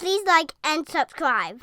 please like and subscribe.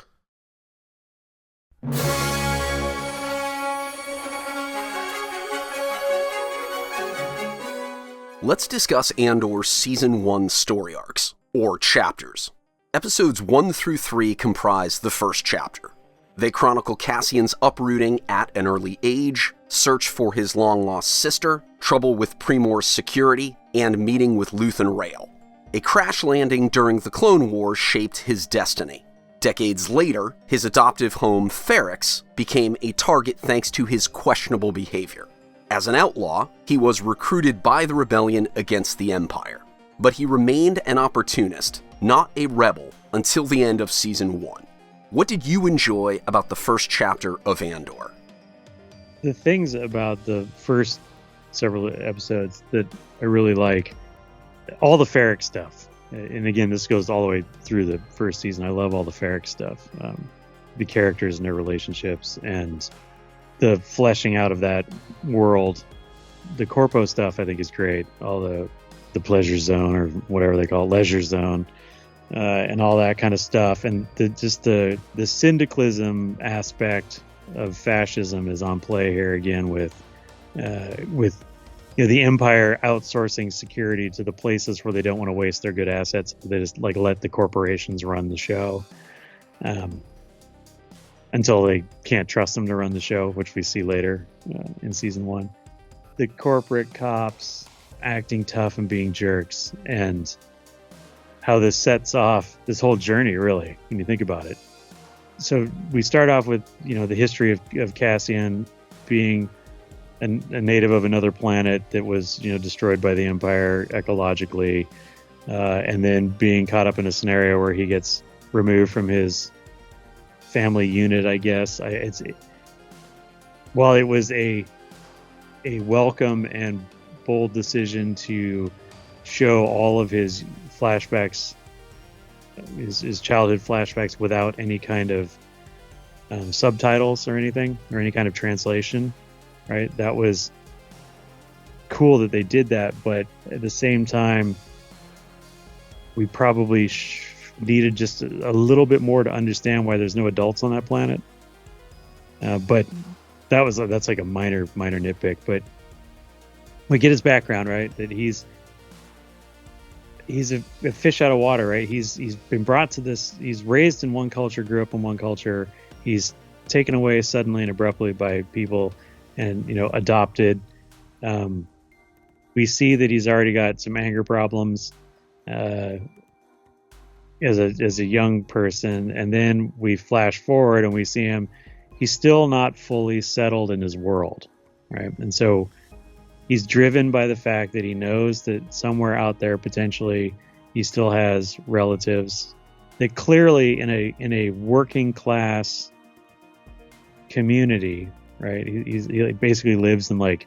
Let's discuss Andor's Season 1 story arcs, or chapters. Episodes 1 through 3 comprise the first chapter. They chronicle Cassian's uprooting at an early age, search for his long-lost sister, trouble with Primor's security, and meeting with Luthen Rael. A crash landing during the Clone Wars shaped his destiny. Decades later, his adoptive home, Ferrix, became a target thanks to his questionable behavior. As an outlaw, he was recruited by the rebellion against the Empire. But he remained an opportunist, not a rebel, until the end of Season 1. What did you enjoy about the first chapter of Andor? The things about the first several episodes that I really like, all the Ferrix stuff. And again, this goes all the way through the first season. I love all the Ferrix stuff. The characters and their relationships and the fleshing out of that world. The Corpo stuff I think is great. All the pleasure zone, or whatever they call it, leisure zone, and all that kind of stuff. And the syndicalism aspect of fascism is on play here again with the Empire outsourcing security to the places where they don't want to waste their good assets. They just let the corporations run the show. Until they can't trust them to run the show, which we see later in Season 1. The corporate cops acting tough and being jerks, and how this sets off this whole journey, really, when you think about it. So we start off with, the history of Cassian being a native of another planet that was, destroyed by the Empire ecologically, and then being caught up in a scenario where he gets removed from his family unit, I guess. While it was a welcome and bold decision to show all of his flashbacks, his childhood flashbacks, without any kind of subtitles or anything, or any kind of translation, right? That was cool that they did that, but at the same time, we probably needed just a little bit more to understand why there's no adults on that planet. But that's like a minor nitpick. But we get his background, right? That he's a fish out of water, right? He's been brought to this. He's raised in one culture, grew up in one culture. He's taken away suddenly and abruptly by people, and adopted. We see that he's already got some anger problems. As a young person, and then we flash forward and we see him, he's still not fully settled in his world, right? And so he's driven by the fact that he knows that somewhere out there potentially he still has relatives that clearly in a working class community, right? He basically lives in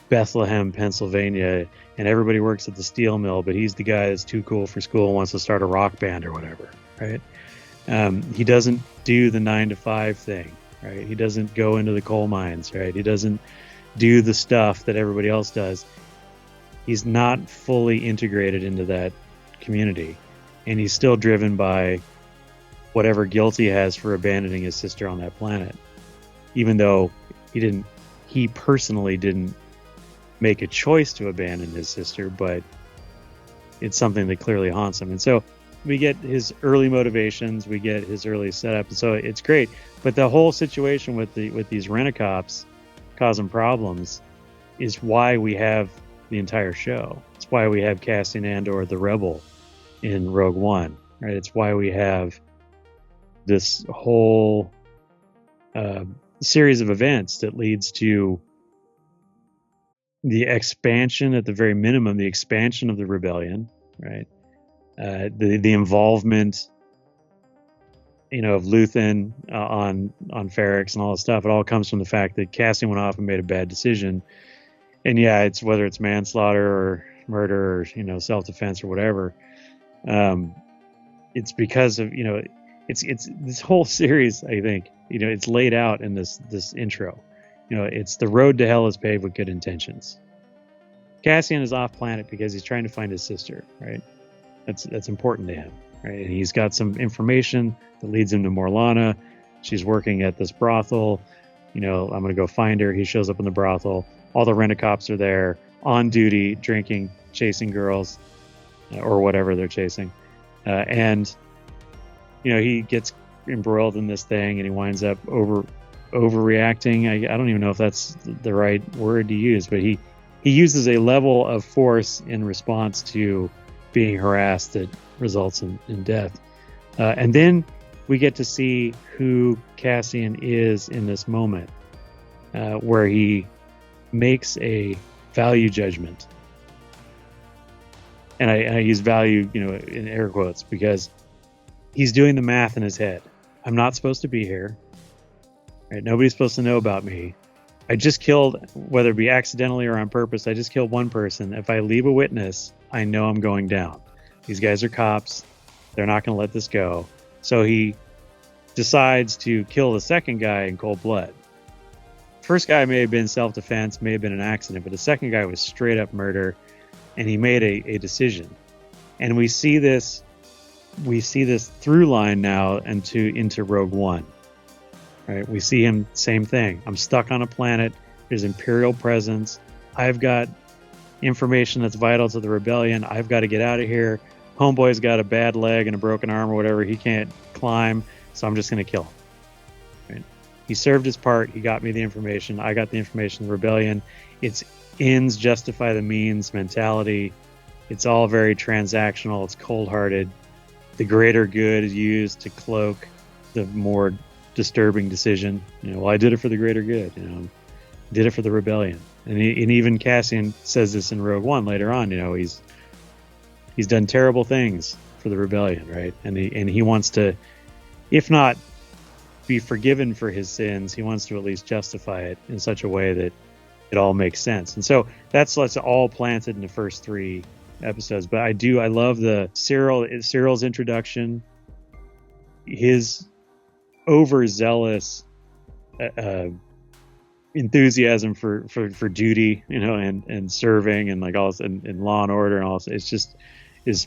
Bethlehem, Pennsylvania, and everybody works at the steel mill, but he's the guy that's too cool for school and wants to start a rock band or whatever, right? He doesn't do the 9-to-5 thing, right? He doesn't go into the coal mines, right? He doesn't do the stuff that everybody else does. He's not fully integrated into that community, and he's still driven by whatever guilt he has for abandoning his sister on that planet, even though he personally didn't make a choice to abandon his sister, but it's something that clearly haunts him. And so we get his early motivations, we get his early setup, and so it's great. But the whole situation with these rent-a-cops causing problems is why we have the entire show. It's why we have Cassian Andor, the rebel, in Rogue One, right? It's why we have this whole series of events that leads to the expansion, at the very minimum, the expansion of the rebellion, right? The involvement, of Luthen on Ferrix and all this stuff. It all comes from the fact that Cassian went off and made a bad decision. And yeah, it's whether it's manslaughter or murder or self-defense or whatever. It's because of it's this whole series. I think it's laid out in this intro. It's the road to hell is paved with good intentions. Cassian is off planet because he's trying to find his sister, right? That's important to him. right? And he's got some information that leads him to Morlana. She's working at this brothel. I'm going to go find her. He shows up in the brothel. All the rent-a-cops are there, on duty, drinking, chasing girls, or whatever they're chasing. And he gets embroiled in this thing, and he winds up overreacting. I don't even know if that's the right word to use, but he uses a level of force in response to being harassed that results in death. And then we get to see who Cassian is in this moment, where he makes a value judgment. And I use value, in air quotes, because he's doing the math in his head. I'm not supposed to be here. Right? Nobody's supposed to know about me. I just killed, whether it be accidentally or on purpose, I just killed one person. If I leave a witness, I know I'm going down. These guys are cops. They're not going to let this go. So he decides to kill the second guy in cold blood. First guy may have been self-defense, may have been an accident, but the second guy was straight up murder, and he made a decision. And we see this through line now into Rogue One. Right? We see him, same thing. I'm stuck on a planet. There's Imperial presence. I've got information that's vital to the rebellion. I've got to get out of here. Homeboy's got a bad leg and a broken arm or whatever. He can't climb, so I'm just going to kill him. Right? He served his part. He got me the information. I got the information. The rebellion. It's ends justify the means mentality. It's all very transactional. It's cold-hearted. The greater good is used to cloak the more disturbing decision. I did it for the greater good. Did it for the rebellion. And even Cassian says this in Rogue One later on. He's done terrible things for the rebellion, right? And he wants to, if not be forgiven for his sins, he wants to at least justify it in such a way that it all makes sense. And so that's all planted in the first 3 episodes. But I love the Cyril's introduction, his overzealous enthusiasm for duty, and serving, and like all and law and order and all this. It's just is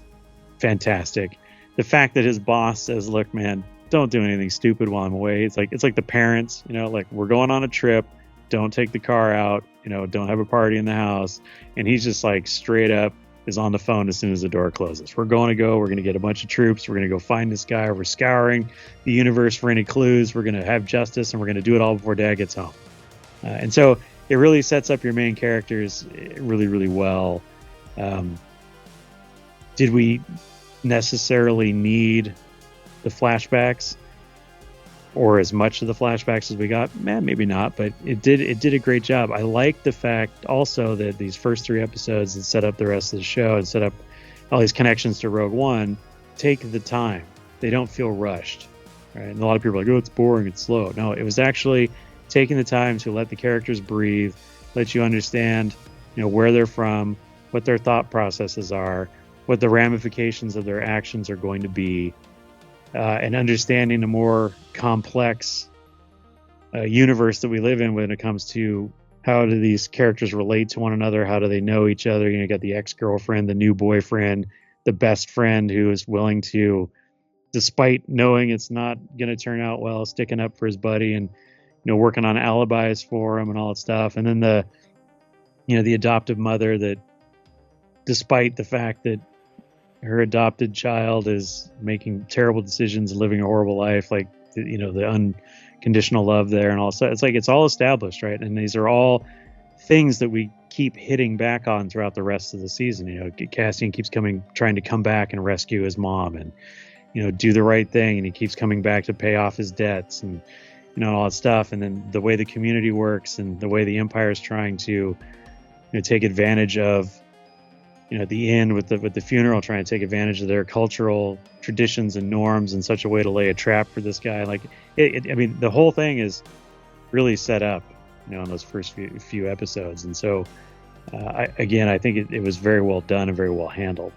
fantastic. The fact that his boss says, "Look, man, don't do anything stupid while I'm away." It's like the parents, like, we're going on a trip. Don't take the car out. Don't have a party in the house. And he's just like straight up is on the phone as soon as the door closes. We're going to get a bunch of troops. We're going to go find this guy. We're scouring the universe for any clues. We're going to have justice, and we're going to do it all before Dad gets home. And so it really sets up your main characters really, really well. Did we necessarily need the flashbacks, or as much of the flashbacks as we got? Maybe not, but it did a great job. I like the fact also that these first 3 episodes that set up the rest of the show and set up all these connections to Rogue One take the time. They don't feel rushed, right? And a lot of people are like, "Oh, it's boring, it's slow." No, it was actually taking the time to let the characters breathe, let you understand, where they're from, what their thought processes are, what the ramifications of their actions are going to be, and understanding the more complex universe that we live in when it comes to how do these characters relate to one another, how do they know each other. You got the ex-girlfriend, the new boyfriend, the best friend who is willing to, despite knowing it's not going to turn out well, sticking up for his buddy and working on alibis for him and all that stuff. And then the adoptive mother that, despite the fact that her adopted child is making terrible decisions and living a horrible life, like, the unconditional love there and all. So it's like, it's all established, right? And these are all things that we keep hitting back on throughout the rest of the season. Cassian keeps trying to come back and rescue his mom and, do the right thing. And he keeps coming back to pay off his debts and, all that stuff. And then the way the community works and the way the Empire is trying to, take advantage of, the end with the funeral, trying to take advantage of their cultural traditions and norms in such a way to lay a trap for this guy. Like, the whole thing is really set up, in those first few episodes. And so, I think it was very well done and very well handled.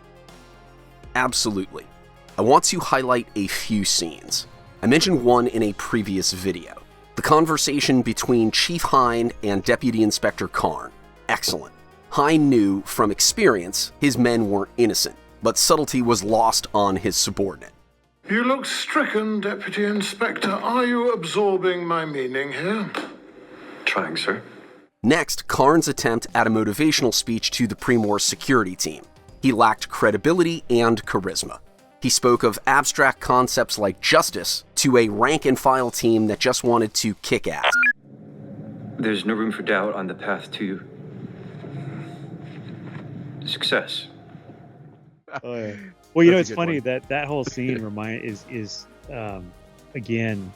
Absolutely. I want to highlight a few scenes. I mentioned one in a previous video. The conversation between Chief Hine and Deputy Inspector Karn. Excellent. Hine knew from experience his men weren't innocent, but subtlety was lost on his subordinate. You look stricken, Deputy Inspector. Are you absorbing my meaning here? Trying, sir. Next, Karn's attempt at a motivational speech to the Primor's security team. He lacked credibility and charisma. He spoke of abstract concepts like justice to a rank-and-file team that just wanted to kick ass. There's no room for doubt on the path to success. Oh, yeah. Well, it's funny that whole scene is again,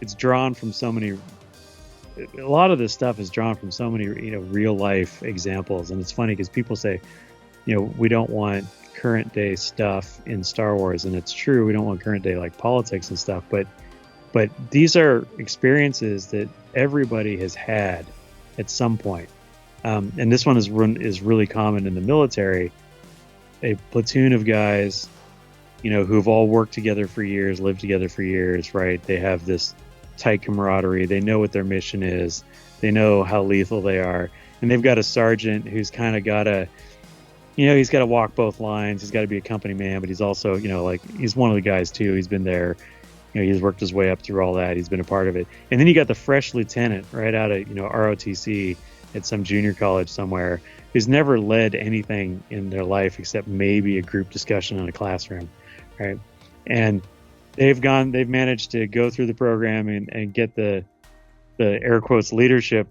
it's drawn from so many. A lot of this stuff is drawn from so many real life examples, and it's funny because people say, we don't want current day stuff in Star Wars, and it's true, we don't want current day like politics and stuff, but these are experiences that everybody has had at some point, and this one is really common in the military. A platoon of guys, who've all worked together for years, lived together for years, right? They have this tight camaraderie. They know what their mission is. They know how lethal they are, and they've got a sergeant who's kind of got to. He's got to walk both lines. He's got to be a company man, but he's also, he's one of the guys too. He's been there, he's worked his way up through all that. He's been a part of it. And then you got the fresh lieutenant right out of, ROTC at some junior college somewhere who's never led anything in their life except maybe a group discussion in a classroom, right? And they've managed to go through the program and get the air quotes leadership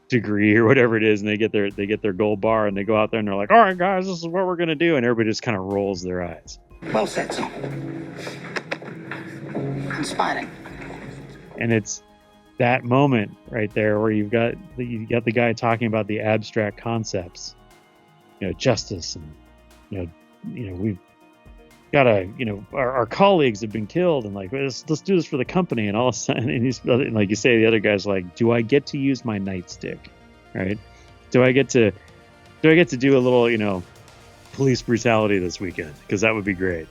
degree or whatever it is, and they get their gold bar, and they go out there and they're like, all right guys, this is what we're gonna do, and everybody just kind of rolls their eyes. Well said, sir. Inspiring. And it's that moment right there where you got the guy talking about the abstract concepts, justice, and we've got our colleagues have been killed, and like let's do this for the company, and all of a sudden, and he's like you say, the other guy's like, do I get to use my nightstick, right? Do I get to do a little police brutality this weekend, because that would be great,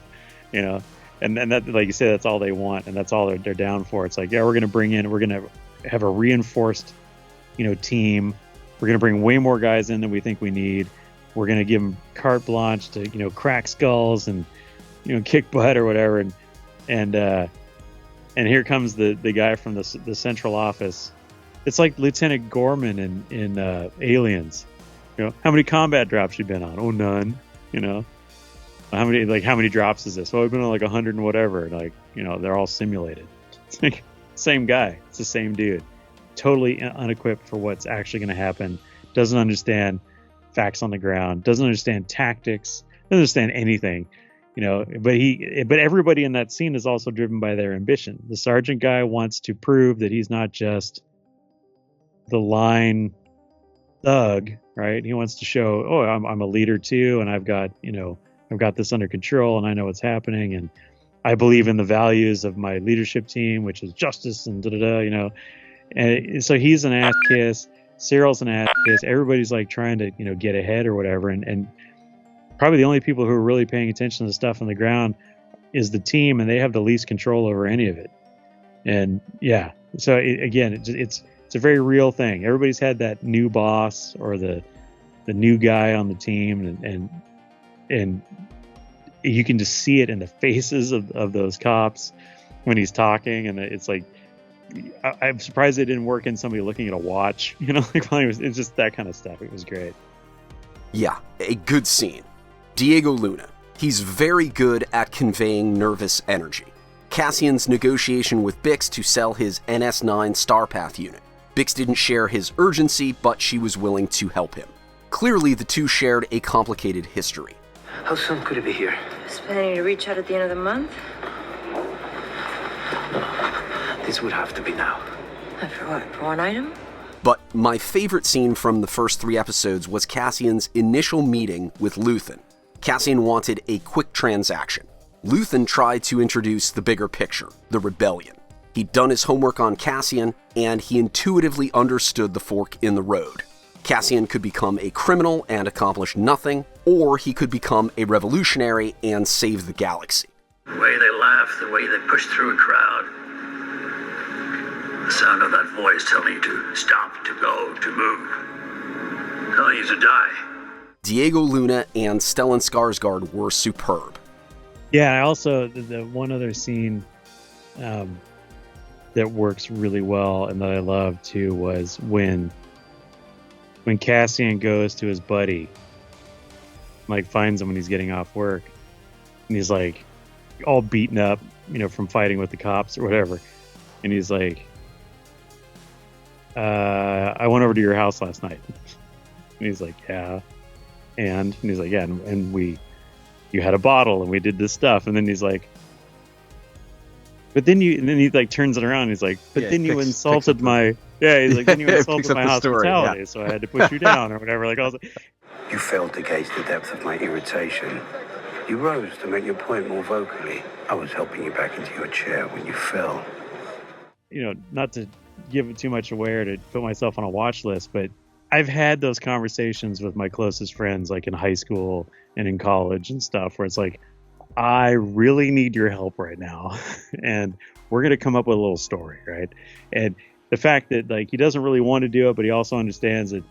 and that, like you say, that's all they want, and that's all they're down for. It's like, yeah, we're gonna have a reinforced team. We're gonna bring way more guys in than we think we need. We're gonna give them carte blanche to crack skulls and kick butt or whatever, and here comes the guy from the central office. It's like Lieutenant Gorman in Aliens. How many combat drops you been on? Oh, none. How many drops is this? Well, we've been on like 100 and whatever. Like, they're all simulated. It's like same guy. It's the same dude. Totally unequipped for what's actually going to happen. Doesn't understand facts on the ground. Doesn't understand tactics. Doesn't understand anything. But everybody in that scene is also driven by their ambition. The sergeant guy wants to prove that he's not just the line thug, right? He wants to show, I'm a leader too, and I've got this under control, and I know what's happening, and I believe in the values of my leadership team, which is justice and And so he's an ass kiss. Cyril's an ass kiss. Everybody's like trying to get ahead or whatever, and probably the only people who are really paying attention to the stuff on the ground is the team, and they have the least control over any of it. And yeah, so it's a very real thing. Everybody's had that new boss or the new guy on the team, and you can just see it in the faces of those cops when he's talking, and it's like, I'm surprised it didn't work in somebody looking at a watch, it's just that kind of stuff. It was great. Yeah, a good scene. Diego Luna. He's very good at conveying nervous energy. Cassian's negotiation with Bix to sell his NS9 Starpath unit. Bix didn't share his urgency, but she was willing to help him. Clearly, the two shared a complicated history. How soon could it be here? Just planning to reach out at the end of the month. This would have to be now. For what? For one item? But my favorite scene from the first 3 episodes was Cassian's initial meeting with Luthen. Cassian wanted a quick transaction. Luthen tried to introduce the bigger picture, the rebellion. He'd done his homework on Cassian, and he intuitively understood the fork in the road. Cassian could become a criminal and accomplish nothing, or he could become a revolutionary and save the galaxy. The way they laugh, the way they push through a crowd. The sound of that voice telling you to stop, to go, to move. Telling you to die. Diego Luna and Stellan Skarsgård were superb. Yeah, I also the one other scene that works really well and that I love too was when Cassian goes to his buddy, like finds him when he's getting off work, and he's like all beaten up, from fighting with the cops or whatever, and he's like, I went over to your house last night. And he's like, yeah. And he's like, yeah, and you had a bottle and we did this stuff. And then he's like, and then he like turns it around and he's like, you insulted my, he's like, then you insulted my hospitality, so I had to push you down or whatever. Like, I was like, You failed to gauge the depth of my irritation. You rose to make your point more vocally. I was helping you back into your chair when you fell. Not to give it too much away or to put myself on a watch list, but I've had those conversations with my closest friends, like in high school and in college and stuff, where it's like, I really need your help right now. And we're going to come up with a little story, right? And the fact that like he doesn't really want to do it, but he also understands that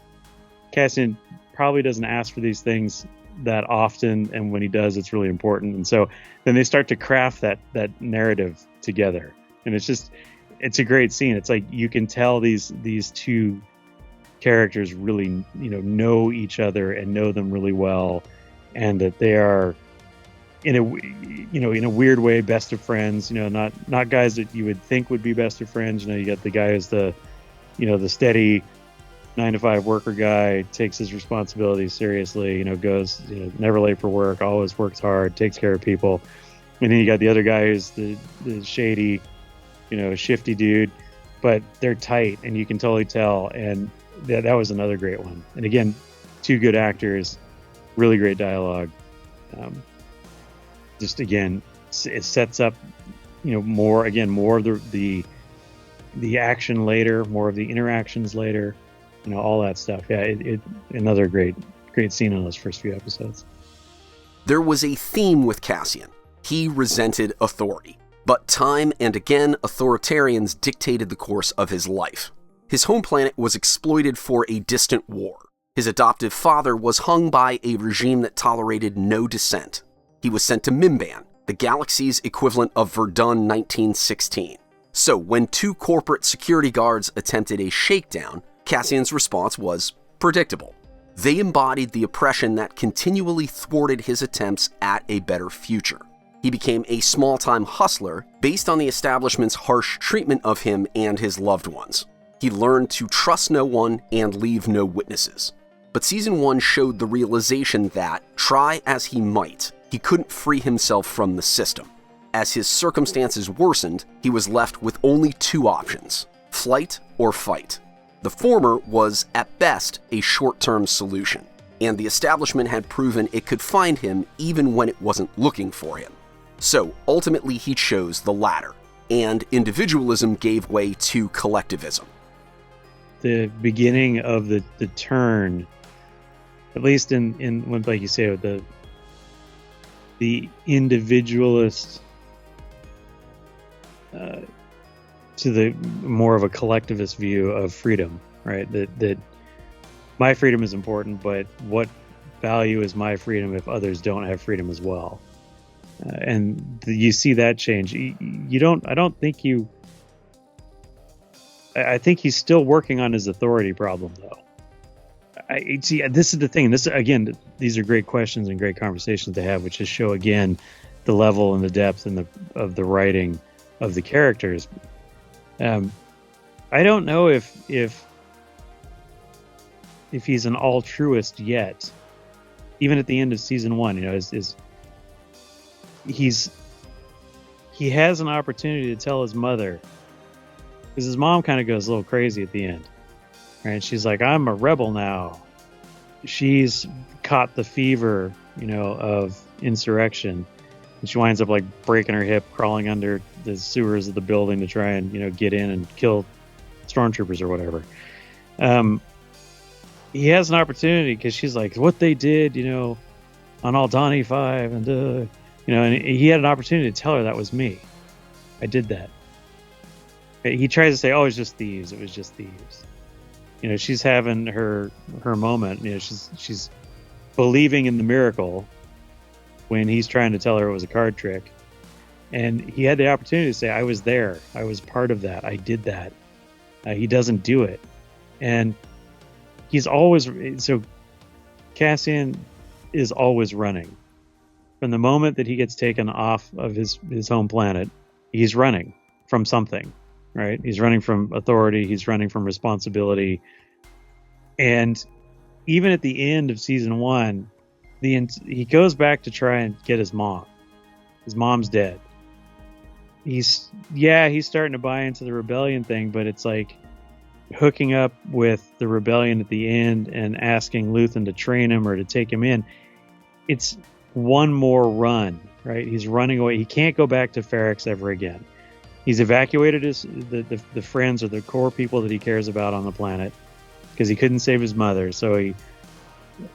Cassian probably doesn't ask for these things that often, and when he does, it's really important. And so then they start to craft that narrative together, and it's a great scene. It's like you can tell these two characters really know each other and know them really well, and that they are in a weird way best of friends. Not guys that you would think would be best of friends. You got the guy who's the steady 9-to-5 worker guy, takes his responsibilities seriously, goes, never late for work, always works hard, takes care of people. And then you got the other guy who's the shady, shifty dude, but they're tight and you can totally tell. And that was another great one. And again, two good actors, really great dialogue. Just again, it sets up, more of the action later, more of the interactions later. All that stuff. Yeah, it another great scene in those first few episodes. There was a theme with Cassian. He resented authority, but time and again, authoritarians dictated the course of his life. His home planet was exploited for a distant war. His adoptive father was hung by a regime that tolerated no dissent. He was sent to Mimban, the galaxy's equivalent of Verdun 1916. So when two corporate security guards attempted a shakedown, Cassian's response was predictable. They embodied the oppression that continually thwarted his attempts at a better future. He became a small-time hustler based on the establishment's harsh treatment of him and his loved ones. He learned to trust no one and leave no witnesses. But Season 1 showed the realization that, try as he might, he couldn't free himself from the system. As his circumstances worsened, he was left with only two options: flight or fight. The former was, at best, a short-term solution, and the establishment had proven it could find him even when it wasn't looking for him. So, ultimately he chose the latter, and individualism gave way to collectivism. The beginning of the turn, at least in when, like you say, the individualist to the more of a collectivist view of freedom, right? That my freedom is important, but what value is my freedom if others don't have freedom as well? You see that change. I think he's still working on his authority problem, though. This is the thing. These are great questions and great conversations to have, which just show again the level and the depth and of the writing of the characters. I don't know if he's an altruist yet. Even at the end of Season 1, he has an opportunity to tell his mother, because his mom kind of goes a little crazy at the end, right? She's like, I'm a rebel now. She's caught the fever, of insurrection. And she winds up like breaking her hip, crawling under the sewers of the building to try and, get in and kill stormtroopers or whatever. He has an opportunity because she's like, what they did, on Aldhani 5 and, and he had an opportunity to tell her that was me. I did that. He tries to say, oh, it was just thieves. It was just thieves. She's having her moment. She's believing in the miracle when he's trying to tell her it was a card trick. And he had the opportunity to say, I was there. I was part of that. I did that. He doesn't do it. And he's always... So Cassian is always running. From the moment that he gets taken off of his home planet, he's running from something, right? He's running from authority. He's running from responsibility. And even at the end of season 1, he goes back to try and get his mom. His mom's dead. He's starting to buy into the rebellion thing, but it's like hooking up with the rebellion at the end and asking Luthen to train him or to take him in. It's one more run, right? He's running away. He can't go back to Ferrix ever again. He's evacuated the friends or the core people that he cares about on the planet because he couldn't save his mother, so he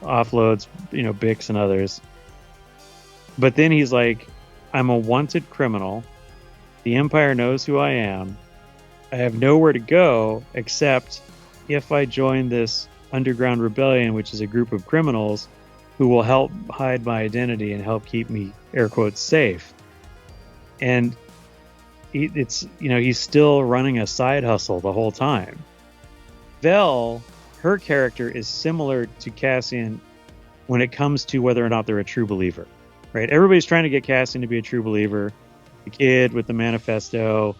offloads, Bix and others. But then he's like, I'm a wanted criminal. The Empire knows who I am. I have nowhere to go except if I join this underground rebellion, which is a group of criminals who will help hide my identity and help keep me, air quotes, safe. And he's still running a side hustle the whole time. Vel, her character is similar to Cassian when it comes to whether or not they're a true believer, right? Everybody's trying to get Cassian to be a true believer. The kid with the manifesto,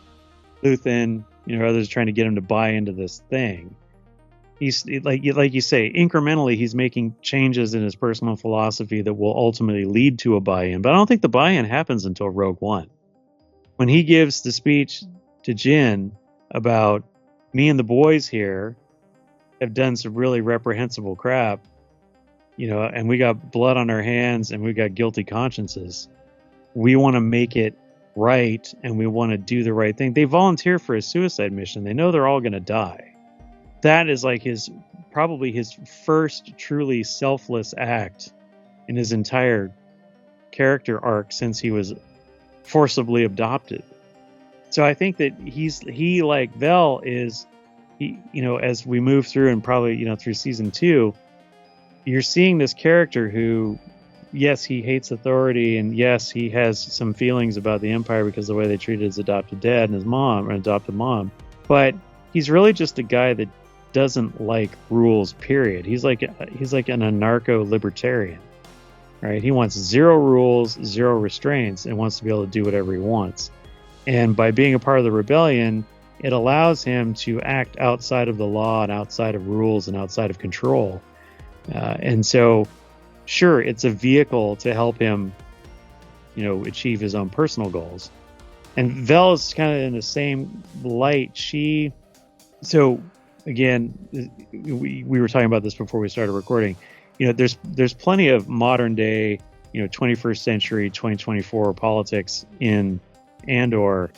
Luthen, others trying to get him to buy into this thing. He's like you say, incrementally, he's making changes in his personal philosophy that will ultimately lead to a buy-in. But I don't think the buy-in happens until Rogue One. When he gives the speech to Jyn about me and the boys here have done some really reprehensible crap, and we got blood on our hands and we got guilty consciences. We want to make it right and we want to do the right thing. They volunteer for a suicide mission. They know they're all going to die. That is like probably his first truly selfless act in his entire character arc since he was forcibly adopted. So I think that he like Vel is, as we move through and probably, through season 2, you're seeing this character who, yes, he hates authority, and yes, he has some feelings about the Empire because of the way they treated his adopted dad and his mom, or adopted mom. But he's really just a guy that doesn't like rules, period. He's like an anarcho-libertarian, right? He wants zero rules, zero restraints, and wants to be able to do whatever he wants. And by being a part of the rebellion, it allows him to act outside of the law and outside of rules and outside of control. And so, sure, it's a vehicle to help him, achieve his own personal goals. And Vel is kind of in the same light. So again, we were talking about this before we started recording. There's plenty of modern day, 21st century, 2024 politics in Andor,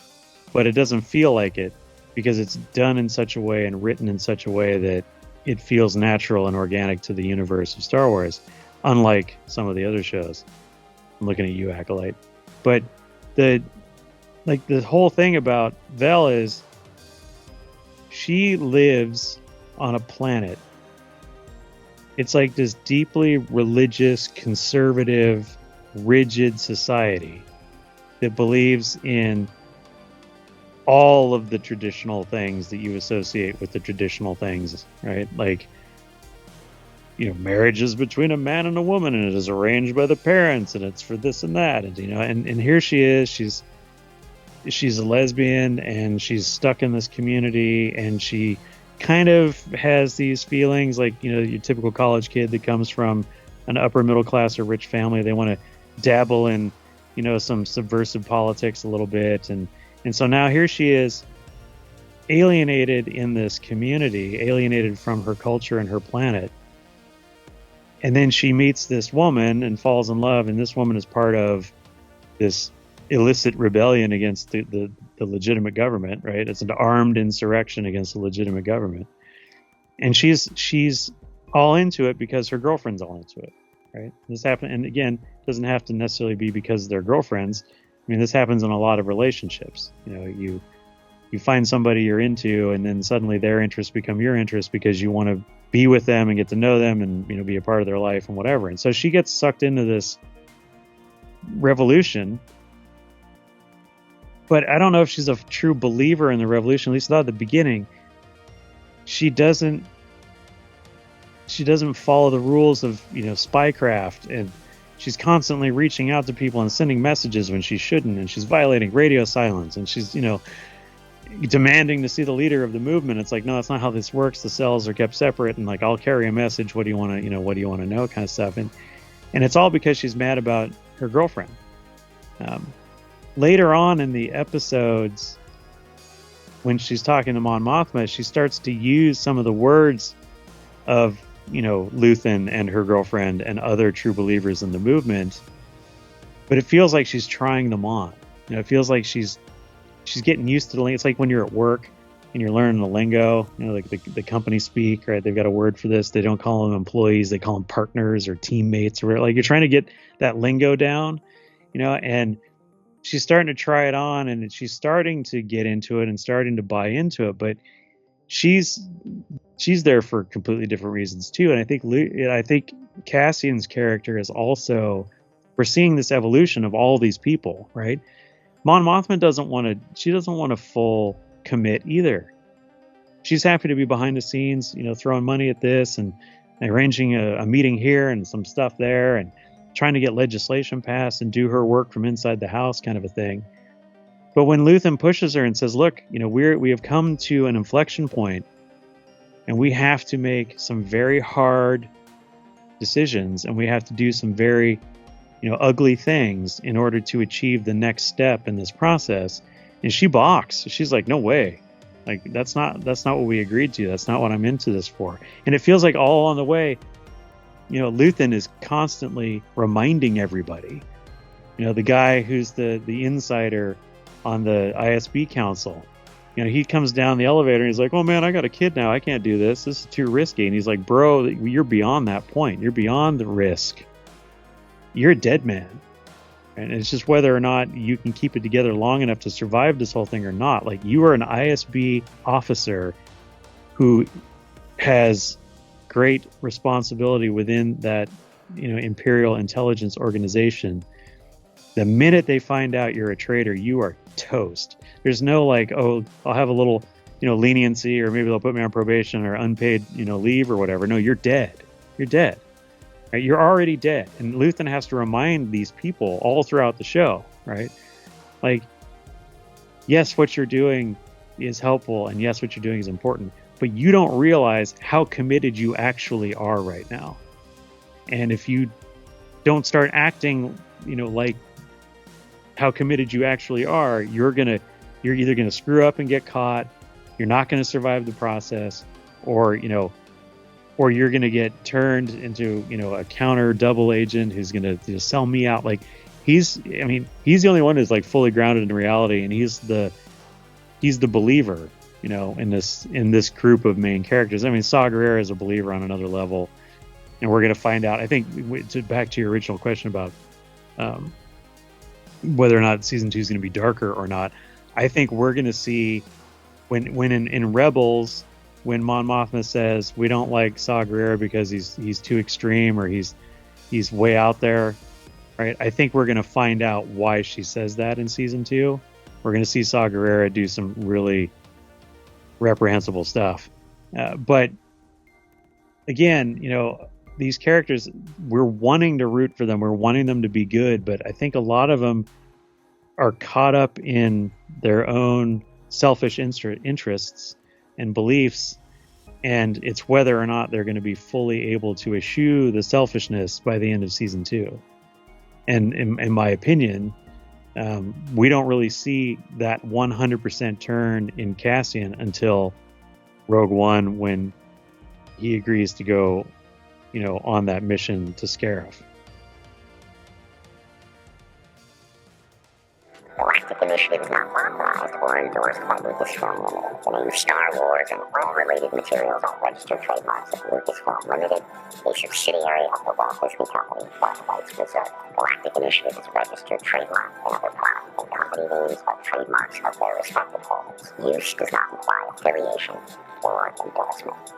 but it doesn't feel like it because it's done in such a way and written in such a way that it feels natural and organic to the universe of Star Wars, unlike some of the other shows. I'm looking at you, Acolyte. But the whole thing about Vel is she lives on a planet. It's like this deeply religious, conservative, rigid society that believes in all of the traditional things that you associate with the traditional things, right? Like, marriage is between a man and a woman, and it is arranged by the parents, and it's for this and that, and and here she is. She's a lesbian, and she's stuck in this community, and she kind of has these feelings like, your typical college kid that comes from an upper middle class or rich family. They want to dabble in, some subversive politics a little bit. And so now here she is, alienated in this community, alienated from her culture and her planet. And then she meets this woman and falls in love, and this woman is part of this illicit rebellion against the legitimate government, right? It's an armed insurrection against the legitimate government. And she's all into it because her girlfriend's all into it, right? This happens, and again, doesn't have to necessarily be because they're girlfriends. I mean, this happens in a lot of relationships. You find somebody you're into, and then suddenly their interests become your interests because you want to be with them and get to know them and, you know, be a part of their life and whatever. And so she gets sucked into this revolution. But I don't know if she's a true believer in the revolution, at least not at the beginning. She doesn't follow the rules of, you know, spycraft, and she's constantly reaching out to people and sending messages when she shouldn't, and she's violating radio silence, and she's, you know, demanding to see the leader of the movement. It's like, no, that's not how this works. The cells are kept separate, and like, I'll carry a message. What do you want to, you know, what do you want to know, kind of stuff. And it's all because she's mad about her girlfriend. Later on in the episodes, when she's talking to Mon Mothma, she starts to use some of the words of, you know, Luthen and her girlfriend and other true believers in the movement, but it feels like she's trying them on. You know, it feels like she's getting used to the lingo. It's like when you're at work and you're learning the lingo, you know, like the company speak, right? They've got a word for this. They don't call them employees. They call them partners or teammates, or whatever. Like, you're trying to get that lingo down, you know, and she's starting to try it on, and she's starting to get into it and starting to buy into it, but she's there for completely different reasons too. And I think Cassian's character is also, we're seeing this evolution of all these people, right? Mon Mothma doesn't want to full commit either. She's happy to be behind the scenes, you know, throwing money at this and arranging a meeting here and some stuff there and trying to get legislation passed and do her work from inside the house, kind of a thing. But when Luthen pushes her and says, look, you know, we have come to an inflection point, and we have to make some very hard decisions, and we have to do some very, you know, ugly things in order to achieve the next step in this process. And she balks. She's like, no way. Like, that's not what we agreed to. That's not what I'm into this for. And it feels like all along the way, you know, Luthen is constantly reminding everybody, you know, the guy who's the insider on the ISB council, you know, he comes down the elevator and he's like, oh man, I got a kid now. I can't do this. This is too risky. And he's like, bro, you're beyond that point. You're beyond the risk. You're a dead man. And it's just whether or not you can keep it together long enough to survive this whole thing or not. Like, you are an ISB officer who has great responsibility within that, you know, Imperial intelligence organization. The minute they find out you're a traitor, you are toast. There's no like, oh, I'll have a little, you know, leniency, or maybe they'll put me on probation or unpaid, you know, leave or whatever. No, you're dead. You're dead. Right? You're already dead. And Luthen has to remind these people all throughout the show, right? Like, yes, what you're doing is helpful, and yes, what you're doing is important, but you don't realize how committed you actually are right now. And if you don't start acting, you know, like how committed you actually are, you're either gonna screw up and get caught, you're not gonna survive the process, or, you know, or you're gonna get turned into, you know, a counter double agent who's gonna just sell me out. Like, he's the only one who's like fully grounded in reality, and he's the believer, you know, in this group of main characters. I mean, Saw Gerrera is a believer on another level, and we're gonna find out. I think, back to your original question about whether or not season 2 is going to be darker or not, I think we're going to see when in Rebels, when Mon Mothma says we don't like Saw Gerrera because he's too extreme, or he's way out there, right? I think we're going to find out why she says that in season 2. We're going to see Saw Gerrera do some really reprehensible stuff. But again, you know, these characters, we're wanting to root for them. We're wanting them to be good, but I think a lot of them are caught up in their own selfish interests and beliefs, and it's whether or not they're going to be fully able to eschew the selfishness by the end of season 2. And in my opinion, we don't really see that 100% turn in Cassian until Rogue One, when he agrees to go, you know, on that mission to Scarif. Galactic Initiative is not authorized or endorsed by Lucasfilm Limited. The name Star Wars and all related materials are registered trademarks of Lucasfilm Limited, a subsidiary of the Walt Disney Company, Flight Rights Reserved. Galactic Initiative is a registered trademark and other product and company names are trademarks of their respective holders. Use does not imply affiliation or endorsement.